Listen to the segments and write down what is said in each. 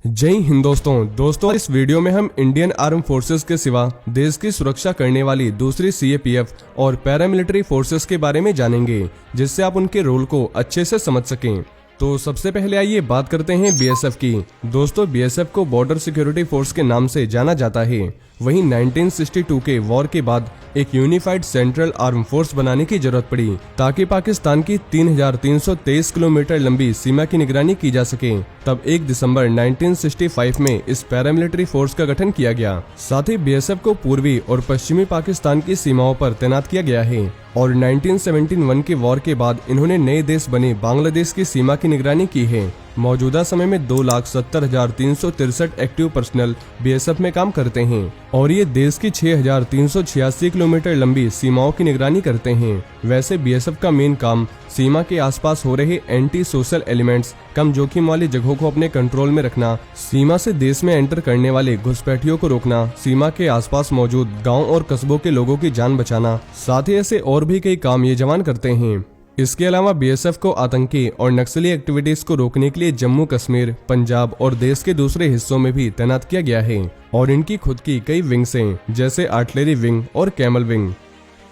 जय हिंद दोस्तों इस वीडियो में हम इंडियन आर्म फोर्सेस के सिवा देश की सुरक्षा करने वाली दूसरी सीएपीएफ और पैरामिलिट्री फोर्सेस के बारे में जानेंगे, जिससे आप उनके रोल को अच्छे से समझ सकें। तो सबसे पहले आइए बात करते हैं बीएसएफ की। दोस्तों, बीएसएफ को बॉर्डर सिक्योरिटी फोर्स के नाम से जाना जाता है। वहीं 1962 के वॉर के बाद एक यूनिफाइड सेंट्रल आर्म फोर्स बनाने की जरूरत पड़ी, ताकि पाकिस्तान की 3323 किलोमीटर लंबी सीमा की निगरानी की जा सके। तब 1 दिसंबर 1965 में इस पैरामिलिट्री फोर्स का गठन किया गया। साथ ही बीएसएफ को पूर्वी और पश्चिमी पाकिस्तान की सीमाओं पर तैनात किया गया है और 1971 के वॉर के बाद इन्होंने नए देश बने बांग्लादेश की सीमा की निगरानी की है। मौजूदा समय में 2,70,363 एक्टिव पर्सनल बीएसएफ में काम करते हैं और ये देश की 6,386 किलोमीटर लंबी सीमाओं की निगरानी करते हैं। वैसे बीएसएफ का मेन काम सीमा के आसपास हो रहे एंटी सोशल एलिमेंट्स, कम जोखिम वाली जगहों को अपने कंट्रोल में रखना, सीमा से देश में एंटर करने वाले घुसपैठियों को रोकना, सीमा के आसपास मौजूद गाँव और कस्बों के लोगों की जान बचाना, साथ ही ऐसे और भी कई काम ये जवान करते हैं। इसके अलावा बीएसएफ को आतंकी और नक्सली एक्टिविटीज को रोकने के लिए जम्मू कश्मीर, पंजाब और देश के दूसरे हिस्सों में भी तैनात किया गया है और इनकी खुद की कई विंग्स हैं, जैसे आर्टिलरी विंग और कैमल विंग।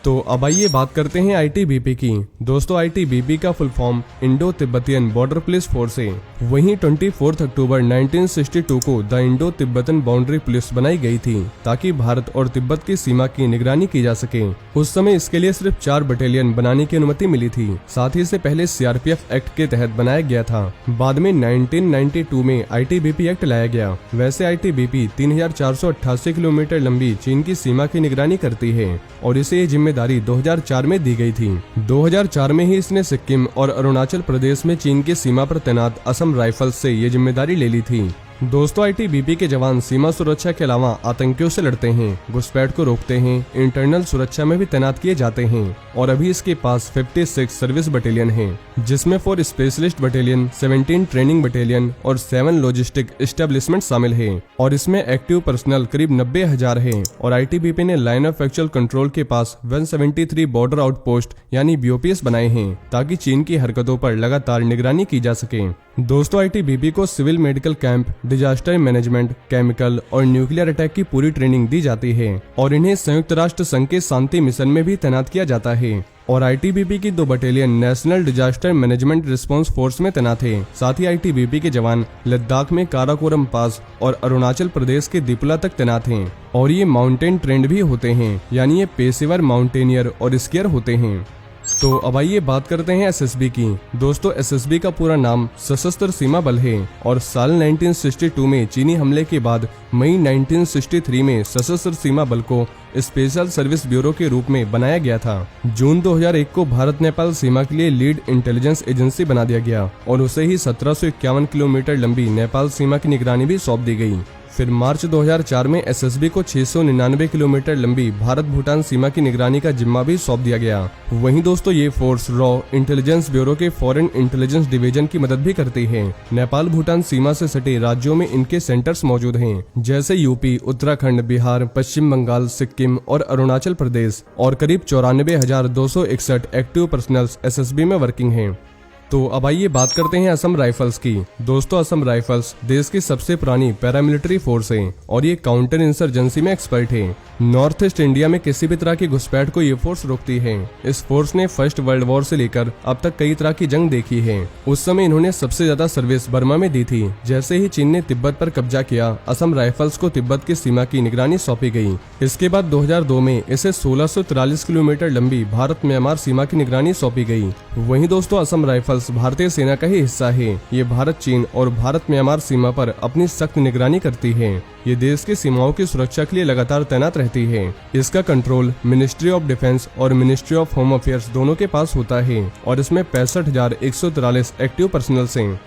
तो अब आइए बात करते हैं आईटीबीपी की। दोस्तों, आईटीबीपी का full form Indo Tibetan border police force है। वहीं 24 अक्टूबर 1962 को the Indo Tibetan boundary police बनाई गई थी, ताकि भारत और तिब्बत की सीमा की निगरानी की जा सके। उस समय इसके लिए सिर्फ 4 बटालियन बनाने की अनुमति मिली थी। साथ ही इसे पहले सीआरपीएफ एक्ट के तहत बनाया गया था। बाद में 1992 में आईटीबीपी एक्ट लाया गया। वैसे आईटीबीपी 3488 किलोमीटर लंबी चीन की सीमा की निगरानी करती है और इसे जिम्मेदारी 2004 में दी गई थी। 2004 में ही इसने सिक्किम और अरुणाचल प्रदेश में चीन की सीमा पर तैनात असम राइफल्स से ये जिम्मेदारी ले ली थी। दोस्तों, आईटीबीपी के जवान सीमा सुरक्षा के अलावा आतंकियों से लड़ते हैं, घुसपैठ को रोकते हैं, इंटरनल सुरक्षा में भी तैनात किए जाते हैं और अभी इसके पास 56 सर्विस बटालियन हैं, जिसमें 4 स्पेशलिस्ट बटालियन, 17 ट्रेनिंग बटालियन और 7 लॉजिस्टिक एस्टेब्लिशमेंट शामिल है और इसमें एक्टिव पर्सनल करीब 90,000 है। और आईटीबीपी ने लाइन ऑफ एक्चुअल कंट्रोल के पास 173 बॉर्डर आउटपोस्ट यानी बीओपीएस बनाए हैं, ताकि चीन की हरकतों पर लगातार निगरानी की जा सके। दोस्तों, आईटीबीपी को civil medical camp, disaster management, chemical और न्यूक्लियर अटैक की पूरी ट्रेनिंग दी जाती है और इन्हें संयुक्त राष्ट्र संघ के शांति मिशन में भी तैनात किया जाता है। और आईटीबीपी की 2 battalion national disaster management response force में तैनात है। साथ ही आईटीबीपी के जवान लद्दाख में काराकोरम पास और अरुणाचल प्रदेश के दिपुला तक तैनात हैं और ये माउंटेन ट्रेंड भी होते हैं, यानी ये पेशेवर माउंटेनियर और स्कीयर होते हैं। तो अब आइए बात करते हैं एसएसबी की। दोस्तों, एसएसबी का पूरा नाम सशस्त्र सीमा बल है और साल 1962 में चीनी हमले के बाद मई 1963 में सशस्त्र सीमा बल को स्पेशल सर्विस ब्यूरो के रूप में बनाया गया था। जून 2001 को भारत नेपाल सीमा के लिए लीड इंटेलिजेंस एजेंसी बना दिया गया और उसे ही 1751 किलोमीटर लंबी नेपाल सीमा की निगरानी भी सौंप दी गई। फिर मार्च 2004 में एसएसबी को 699 किलोमीटर लंबी भारत भूटान सीमा की निगरानी का जिम्मा भी सौंप दिया गया। वहीं दोस्तों, ये फोर्स रॉ इंटेलिजेंस ब्यूरो के फॉरेन इंटेलिजेंस डिवीजन की मदद भी करती है। नेपाल भूटान सीमा से सटे राज्यों में इनके सेंटर्स मौजूद हैं, जैसे यूपी, उत्तराखंड, बिहार, पश्चिम बंगाल, सिक्किम और अरुणाचल प्रदेश और करीब 94,261 एक्टिव पर्सनल्स एसएसबी में वर्किंग हैं। तो अब आइए बात करते हैं असम राइफल्स की। दोस्तों, असम राइफल्स देश की सबसे पुरानी पैरामिलिट्री फोर्स है और ये काउंटर इंसर्जेंसी में एक्सपर्ट है। नॉर्थ ईस्ट इंडिया में किसी भी तरह की घुसपैठ को ये फोर्स रोकती है। इस फोर्स ने फर्स्ट वर्ल्ड वॉर से लेकर अब तक कई तरह की जंग देखी है। उस समय इन्होंने सबसे ज्यादा सर्विस बर्मा में दी थी। जैसे ही चीन ने तिब्बत पर कब्जा किया, असम राइफल्स को तिब्बत की सीमा की निगरानी सौंपी गई। इसके बाद 2002 में इसे 1643 किलोमीटर लंबी भारत म्यांमार सीमा की निगरानी सौंपी गई। वहीं दोस्तों, असम राइफल्स भारतीय सेना का ही हिस्सा है। ये भारत, चीन और भारत म्यांमार सीमा पर अपनी सख्त निगरानी करती है। ये देश की सीमाओं की सुरक्षा के लिए लगातार तैनात रहती है। इसका कंट्रोल मिनिस्ट्री ऑफ डिफेंस और मिनिस्ट्री ऑफ होम अफेयर्स दोनों के पास होता है और इसमें 65,143 एक्टिव पर्सनल्स हैं।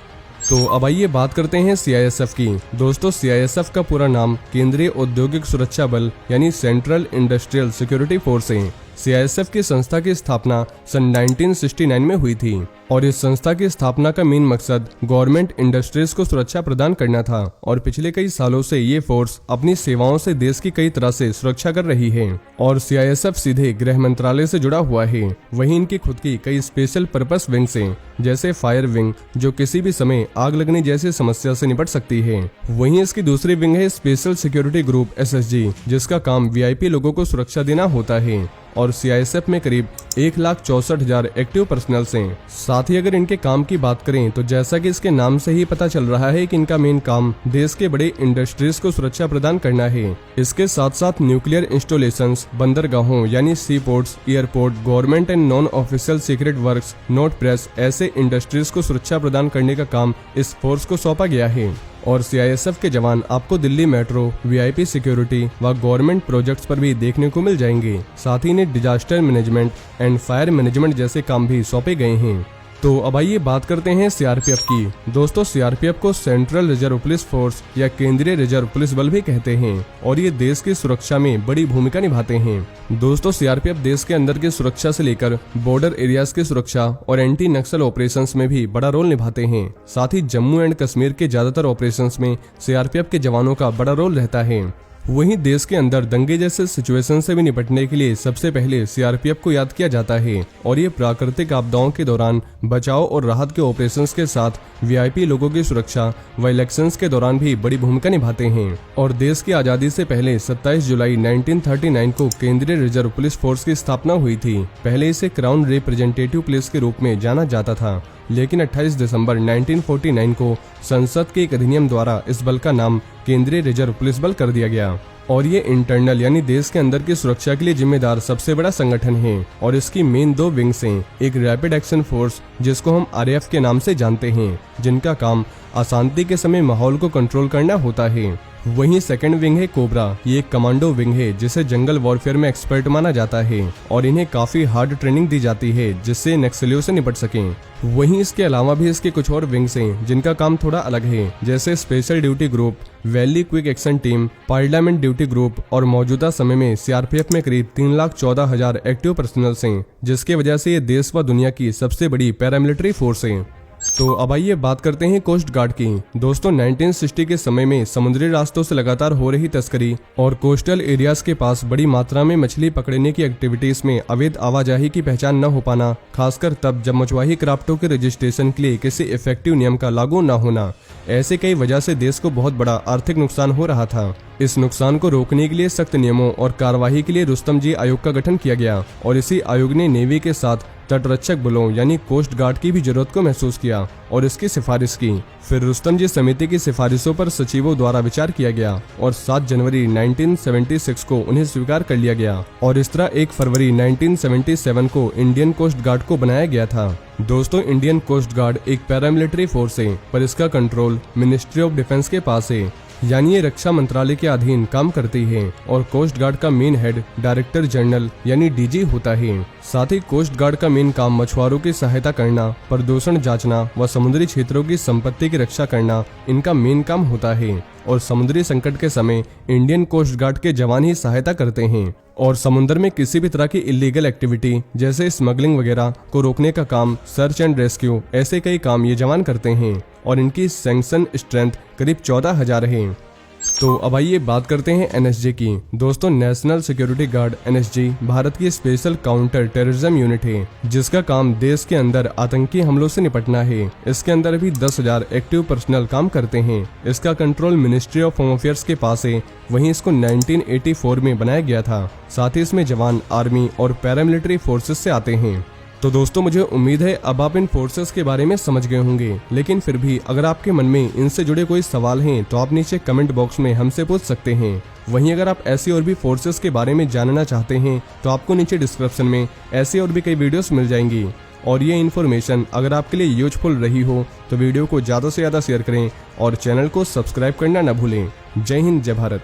तो अब आइए बात करते हैं सीआईएसएफ की। दोस्तों, सीआईएसएफ का पूरा नाम केंद्रीय औद्योगिक सुरक्षा बल यानी सेंट्रल इंडस्ट्रियल सिक्योरिटी फोर्स है सीआईएसएफ की संस्था की स्थापना सन 1969 में हुई थी और इस संस्था की स्थापना का मेन मकसद गवर्नमेंट इंडस्ट्रीज को सुरक्षा प्रदान करना था और पिछले कई सालों से ये फोर्स अपनी सेवाओं से देश की कई तरह से सुरक्षा कर रही है और सीआईएसएफ सीधे गृह मंत्रालय से जुड़ा हुआ है। वहीं इनकी खुद की कई स्पेशल पर्पस विंग्स हैं, जैसे फायर विंग जो किसी भी समय आग लगने जैसी समस्या से निपट सकती है। वहीं इसकी दूसरी विंग है स्पेशल सिक्योरिटी ग्रुप SSG, जिसका काम VIP लोगों को सुरक्षा देना होता है और सीआईएसएफ में करीब 1,64,000 एक्टिव पर्सनल्स हैं। साथ ही अगर इनके काम की बात करें तो जैसा कि इसके नाम से ही पता चल रहा है कि इनका मेन काम देश के बड़े इंडस्ट्रीज को सुरक्षा प्रदान करना है। इसके साथ साथ न्यूक्लियर इंस्टॉलेशंस, बंदरगाहों यानी sea ports, airport, government and non official secret works, note press ऐसे इंडस्ट्रीज को सुरक्षा प्रदान करने का काम इस फोर्स को सौंपा गया है। और सीआईएसएफ के जवान आपको दिल्ली मेट्रो, VIP सिक्योरिटी व गवर्नमेंट प्रोजेक्ट्स पर भी देखने को मिल जाएंगे। साथ ही इन्हें disaster management and fire management जैसे काम भी सौंपे गए हैं। तो अब आइए बात करते हैं सीआरपीएफ की। दोस्तों, सीआरपीएफ को सेंट्रल रिजर्व पुलिस फोर्स या केंद्रीय रिजर्व पुलिस बल भी कहते हैं और ये देश की सुरक्षा में बड़ी भूमिका निभाते हैं। दोस्तों, सीआरपीएफ देश के अंदर की सुरक्षा से लेकर बॉर्डर एरियाज की सुरक्षा और एंटी नक्सल ऑपरेशंस में भी बड़ा रोल निभाते हैं। साथ ही जम्मू एंड कश्मीर के ज्यादातर ऑपरेशंस में सीआरपीएफ के जवानों का बड़ा रोल रहता है। वहीं देश के अंदर दंगे जैसे सिचुएशन से भी निपटने के लिए सबसे पहले सीआरपीएफ को याद किया जाता है और ये प्राकृतिक आपदाओं के दौरान बचाव और राहत के ऑपरेशंस के साथ VIP लोगों की सुरक्षा व इलेक्शंस के दौरान भी बड़ी भूमिका निभाते हैं। और देश की आजादी से पहले 27 जुलाई 1939 को केंद्रीय रिजर्व पुलिस फोर्स की स्थापना हुई थी। पहले इसे क्राउन रिप्रेजेंटेटिव पुलिस के रूप में जाना जाता था, लेकिन 28 दिसंबर 1949 को संसद के एक अधिनियम द्वारा इस बल का नाम केंद्रीय रिजर्व पुलिस बल कर दिया गया और ये इंटरनल यानी देश के अंदर की सुरक्षा के लिए जिम्मेदार सबसे बड़ा संगठन है। और इसकी मेन 2 विंग्स हैं, एक रैपिड एक्शन फोर्स जिसको हम RAF के नाम से जानते हैं, जिनका काम अशांति के समय माहौल को कंट्रोल करना होता है। वहीं सेकंड विंग है कोबरा। ये एक कमांडो विंग है जिसे जंगल वॉरफेयर में एक्सपर्ट माना जाता है और इन्हें काफी हार्ड ट्रेनिंग दी जाती है जिससे नक्सलियों से निपट सकें। वहीं इसके अलावा भी इसके कुछ और विंग्स हैं जिनका काम थोड़ा अलग है, जैसे special duty group, valley quick action team, parliament duty group और मौजूदा समय में सीआरपीएफ में करीब 3,14,000 एक्टिव पर्सनल्स हैं, जिसकी वजह से ये देश व दुनिया की सबसे बड़ी पैरामिलिट्री फोर्स है। तो अब आइए बात करते हैं कोस्ट गार्ड की। दोस्तों, 1960 के समय में समुद्री रास्तों से लगातार हो रही तस्करी और कोस्टल एरियाज के पास बड़ी मात्रा में मछली पकड़ने की एक्टिविटीज में अवैध आवाजाही की पहचान न हो पाना, खासकर तब जब मछुआही क्राफ्टों के रजिस्ट्रेशन के लिए किसी इफेक्टिव नियम का लागू न होना, ऐसे कई वजह से देश को बहुत बड़ा आर्थिक नुकसान हो रहा था। इस नुकसान को रोकने के लिए सख्त नियमों और कार्यवाही के लिए रुस्तम जी आयोग का गठन किया गया और इसी आयोग ने नेवी के साथ तटरक्षक बलों यानी कोस्ट गार्ड की भी जरूरत को महसूस किया और इसकी सिफारिश की। फिर रुस्तम जी समिति की सिफारिशों पर सचिवों द्वारा विचार किया गया और 7 जनवरी 1976 को उन्हें स्वीकार कर लिया गया और इस तरह 1 फरवरी 1977 को इंडियन कोस्ट गार्ड को बनाया गया था। दोस्तों, इंडियन कोस्ट गार्ड एक पैरामिलिट्री फोर्स है, पर इसका कंट्रोल मिनिस्ट्री ऑफ डिफेंस के पास है, यानी ये रक्षा मंत्रालय के अधीन काम करती है और कोस्ट गार्ड का मेन हेड डायरेक्टर जनरल यानी DG होता है। साथ ही कोस्ट गार्ड का मेन काम मछुआरों की सहायता करना, प्रदूषण जांचना व समुद्री क्षेत्रों की संपत्ति की रक्षा करना इनका मेन काम होता है और समुद्री संकट के समय इंडियन कोस्ट गार्ड के जवान ही सहायता करते हैं और समुद्र में किसी भी तरह की इलीगल एक्टिविटी जैसे स्मगलिंग वगैरह को रोकने का काम, सर्च एंड रेस्क्यू, ऐसे कई काम ये जवान करते हैं और इनकी सैंक्शन स्ट्रेंथ करीब 14,000 है। तो अब आइए बात करते हैं NSG की। दोस्तों, national security guard NSG Bharat की स्पेशल काउंटर टेररिज्म यूनिट है, जिसका काम देश के अंदर आतंकी हमलों से निपटना है। इसके अंदर भी 10,000 एक्टिव पर्सनल काम करते हैं। इसका control ministry of home affairs के पास है। वहीं इसको 1984 में बनाया गया था। साथ ही इसमें जवान आर्मी और पैरामिलिट्री फोर्सेस से आते हैं। तो दोस्तों, मुझे उम्मीद है अब आप इन फोर्सेस के बारे में समझ गए होंगे, लेकिन फिर भी अगर आपके मन में इनसे जुड़े कोई सवाल हैं तो आप नीचे कमेंट बॉक्स में हमसे पूछ सकते हैं। वहीं अगर आप ऐसी और भी फोर्सेस के बारे में जानना चाहते हैं तो आपको नीचे डिस्क्रिप्शन में ऐसी और भी कई वीडियोस मिल जाएंगी और ये इन्फॉर्मेशन अगर आपके लिए यूजफुल रही हो तो वीडियो को ज़्यादा से ज़्यादा शेयर करें और चैनल को सब्सक्राइब करना न भूलें। जय हिंद, जय भारत।